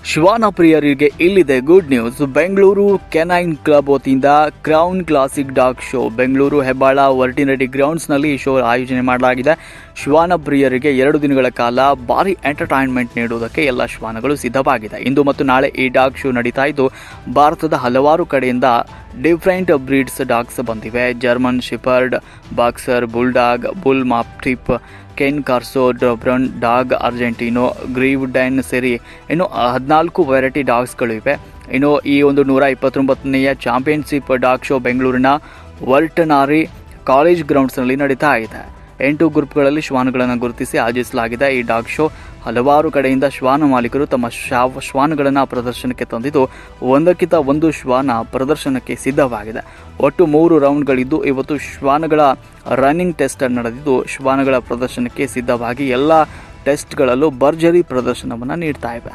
ಶ್ವಾನ ಪ್ರಿಯರಿಗೆ ಇಲ್ಲಿದೆ good news. Bengaluru canine club ವತಿಯಿಂದ crown classic dog show Bengaluru Hebbal veterinary ಗ್ರೌಂಡ್ಸ್ನಲ್ಲಿ ಈ ಶೋ ಆಯೋಜನೆ ಮಾಡಲಾಗಿದೆ. ಶ್ವಾನ ಪ್ರಿಯರಿಗೆ 2 ದಿನಗಳ ಕಾಲ ಭಾರಿ ಎಂಟರ್ಟೈನ್ಮೆಂಟ್ ನೀಡುವುದಕ್ಕೆ ಎಲ್ಲ ಶ್ವಾನಗಳು ಸಿದ್ಧವಾಗಿದೆ. ಇಂದು ಮತ್ತು ನಾಳೆ ಈ ಡಾಗ್ ಶೋ ನಡೀತಾ ಇದ್ದು, ಭಾರತದ ಹಲವಾರು ಕಡೆಯಿಂದ ಡಿಫ್ರೆಂಟ್ ಬ್ರೀಡ್ಸ್ ಡಾಗ್ಸ್ ಬಂದಿವೆ. German shepherd, boxer, bulldog, bull mastiff, cane corso, Doberman dog, Argentino, ಗ್ರೀವ್ಡೆನ್ ಸೇರಿ ಇನ್ನು 14 ವೆರೈಟಿ ಡಾಗ್ಸ್ಗಳು ಇವೆ. ಇನ್ನು ಈ ಒಂದು 129ನೇ ಚಾಂಪಿಯನ್ಶಿಪ್ ಡಾಗ್ ಶೋ ಬೆಂಗಳೂರಿನ ವರ್ಟನರಿ ಕಾಲೇಜ್ ಗ್ರೌಂಡ್ಸ್ನಲ್ಲಿ ನಡೀತಾ ಇದೆ. 8 ಗ್ರೂಪ್ಗಳಲ್ಲಿ ಶ್ವಾನಗಳನ್ನು ಗುರುತಿಸಿ ಆಯೋಜಿಸಲಾಗಿದೆ. ಈ ಡಾಗ್ ಶೋ ಹಲವಾರು ಕಡೆಯಿಂದ ಶ್ವಾನ ಮಾಲೀಕರು ತಮ್ಮ ಶ್ವಾನಗಳನ್ನು ಪ್ರದರ್ಶನಕ್ಕೆ ತಂದಿದ್ದು, ಒಂದಕ್ಕಿಂತ ಒಂದು ಶ್ವಾನ ಪ್ರದರ್ಶನಕ್ಕೆ ಸಿದ್ಧವಾಗಿದೆ. ಒಟ್ಟು 3 ರೌಂಡ್ಗಳಿದ್ದು, ಇವತ್ತು ಶ್ವಾನಗಳ ರನ್ನಿಂಗ್ ಟೆಸ್ಟ್ ನಡೆದಿದ್ದು, ಶ್ವಾನಗಳ ಪ್ರದರ್ಶನಕ್ಕೆ ಸಿದ್ಧವಾಗಿ ಎಲ್ಲ ಟೆಸ್ಟ್ಗಳಲ್ಲೂ ಭರ್ಜರಿ ಪ್ರದರ್ಶನವನ್ನು ನೀಡ್ತಾ ಇವೆ.